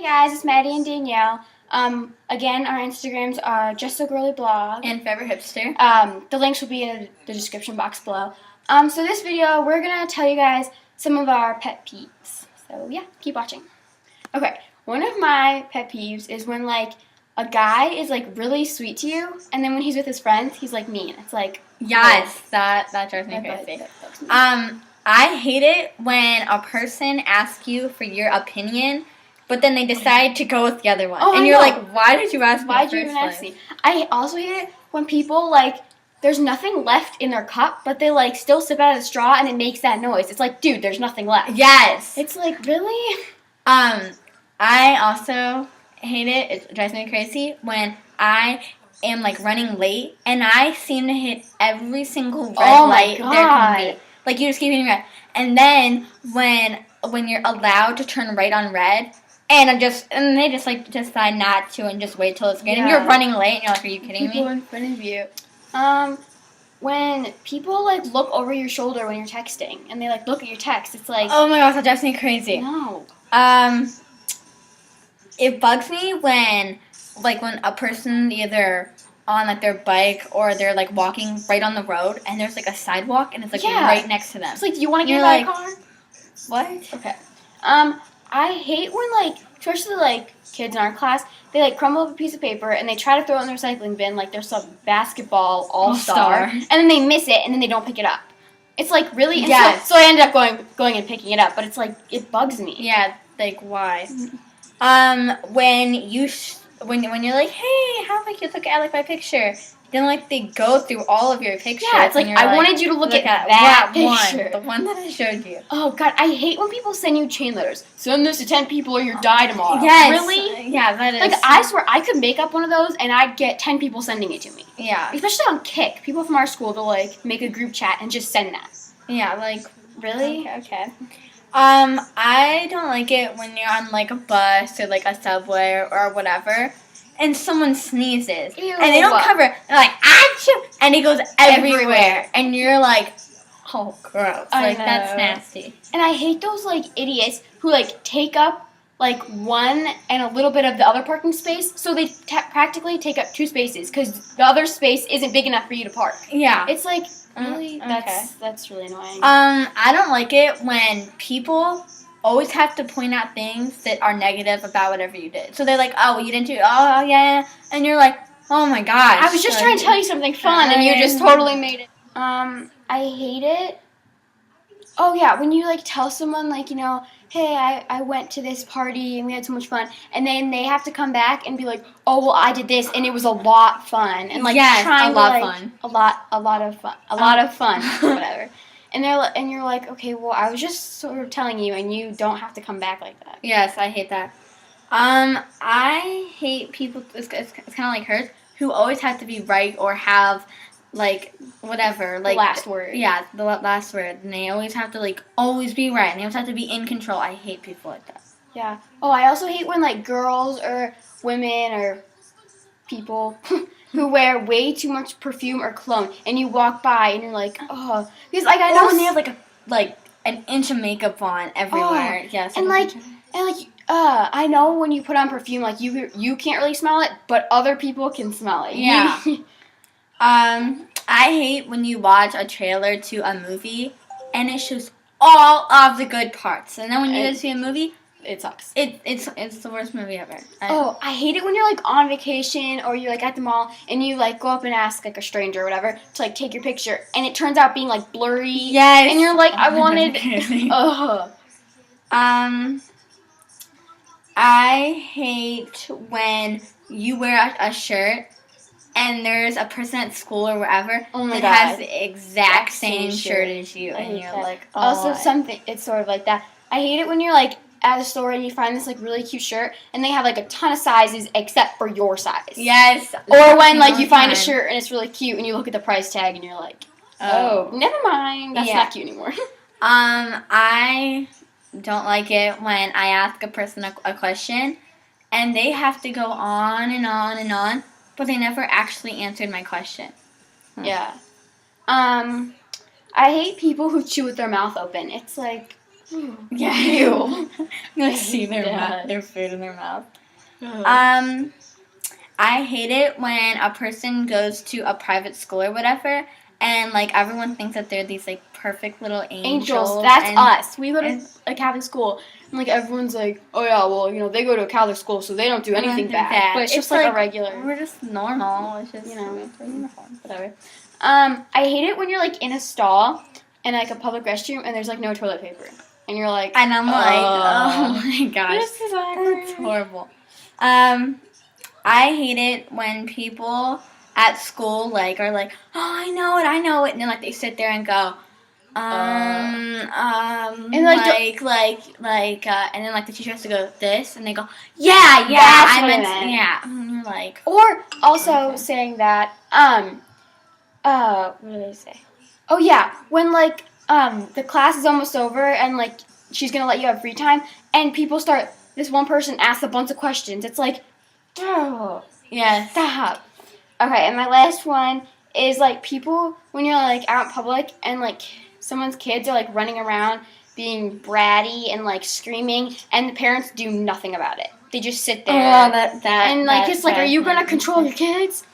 Hey guys, it's Maddie and Danielle. Again, our Instagrams are Just So Girly Blog and Forever Hipster. The links will be in the description box below. So this video, we're gonna tell you guys some of our pet peeves. So yeah, keep watching. Okay, one of my pet peeves is when like a guy is like really sweet to you, and then when he's with his friends, he's like mean. It's like yes, that drives me crazy. I hate it when a person asks you for your opinion, but then they decide to go with the other one, and you're like, "Why did you ask me?" Why did you even ask me? I also hate it when people like there's nothing left in their cup, but they like still sip out of the straw, and it makes that noise. It's like, dude, there's nothing left. Yes. It's like, really? I also hate it. It drives me crazy when I am like running late and I seem to hit every single red light there can be. Like you just keep hitting red, and then when you're allowed to turn right on red, and they just like decide not to and just wait till it's green, and you're running late, and you're like, "Are you kidding me?" People in front of you. When people like look over your shoulder when you're texting, and they like look at your text, it's like, oh my gosh, that drives me crazy. No. It bugs me when a person either on like their bike or they're like walking right on the road and there's like a sidewalk and it's like right next to them. It's like, do you want to get in my car? What? Okay. I hate when like, especially like kids in our class, they like crumble up a piece of paper and they try to throw it in the recycling bin like there's some basketball all-star, and then they miss it and then they don't pick it up. It's like, really? Yes. So I ended up going and picking it up, but it's like, it bugs me. Yeah, like why? When you're like, hey, how am I cute? Look at like my picture. Then like they go through all of your pictures. Yeah, it's like, I wanted you to look at that picture. The one that I showed you. Oh god, I hate when people send you chain letters. Send this to 10 people or you die tomorrow. Yes. Really? Yeah, that is. Like, I swear, I could make up one of those and I'd get 10 people sending it to me. Yeah. Especially on Kik. People from our school to like make a group chat and just send that. Yeah, like, really? Okay. I don't like it when you're on like a bus or like a subway or whatever, and someone sneezes and they don't cover it. They're like, achoo, and it goes everywhere, and you're like, oh, gross. Like, that's nasty. And I hate those like idiots who like take up like one and a little bit of the other parking space, so they practically take up 2 spaces because the other space isn't big enough for you to park. Yeah. It's like, really? That's really annoying. I don't like it when people always have to point out things that are negative about whatever you did. So they're like, oh, well, you didn't do it. Oh, yeah. And you're like, oh my gosh. I was just trying to tell you something fun and you just totally made it. I hate it. Oh, yeah, when you like tell someone like, you know, hey, I went to this party and we had so much fun, and then they have to come back and be like, oh, well, I did this and it was a lot fun, and like trying a lot to, like, fun, a lot of fun, whatever. And you're like, okay, well, I was just sort of telling you, and you don't have to come back like that. Yes, I hate that. I hate people. It's kind of like hers, who always have to be right or have like whatever, like the last word. Yeah, the last word, and they always have to like always be right, and they always have to be in control. I hate people like that. Yeah. Oh, I also hate when like girls or women or people who wear way too much perfume or cologne, and you walk by and you're like, oh, because like I know when they have like an inch of makeup on everywhere. Yes. And I know when you put on perfume, like you can't really smell it, but other people can smell it. Yeah. I hate when you watch a trailer to a movie and it shows all of the good parts, and then when you go see a movie, it sucks. It's the worst movie ever. I hate it when you're like on vacation or you're like at the mall and you like go up and ask like a stranger or whatever to like take your picture, and it turns out being like blurry. Yes. And you're like, I wanted. I hate when you wear a shirt and there's a person at school or wherever that has the exact same shirt as you, and you're like, oh. Also, it's sort of like that. I hate it when you're like at a store and you find this like really cute shirt and they have like a ton of sizes except for your size. Yes. Or when like you find a shirt and it's really cute and you look at the price tag and you're like, oh, never mind, that's not cute anymore. I don't like it when I ask a person a question and they have to go on and on and on, but they never actually answered my question. Yeah. I hate people who chew with their mouth open. It's like, Yeah. Ew. Like see their that. their food in their mouth. Uh-huh. I hate it when a person goes to a private school or whatever, and like everyone thinks that they're these like perfect little angels. That's and, us. We go to and- a Catholic school, and like everyone's like, oh yeah, well, you know, they go to a Catholic school, so they don't do anything bad. But it's just like a regular. We're just normal. It's just You know. it's a uniform. Whatever. I hate it when you're like in a stall in like a public restroom and there's like no toilet paper, and you're like, And I'm like, oh my gosh, this is awkward. that's horrible. I hate it when people at school like are like, oh, I know it, and then like they sit there and go, and like, and then like the teacher has to go this, and they go, yeah, That's I what I meant, meant. yeah, and you're like, Or also Okay. saying that, what did I say? Oh yeah, when like the class is almost over and like she's gonna let you have free time, and people start. This one person asks a bunch of questions. It's like, oh, yeah, stop. Okay, and my last one is like people when you're like out in public and like someone's kids are like running around being bratty and like screaming, and the parents do nothing about it. They just sit there and like it's like, are you gonna control your kids?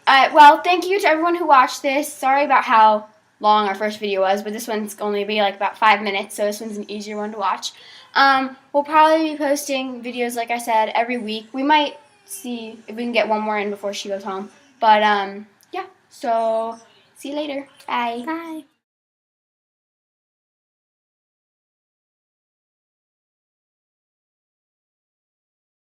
Well, thank you to everyone who watched this. Sorry about how long our first video was, but this one's only be like about 5 minutes, so this one's an easier one to watch. We'll probably be posting videos, like I said, every week. We might see if we can get one more in before she goes home. But yeah, so see you later. Bye. Bye.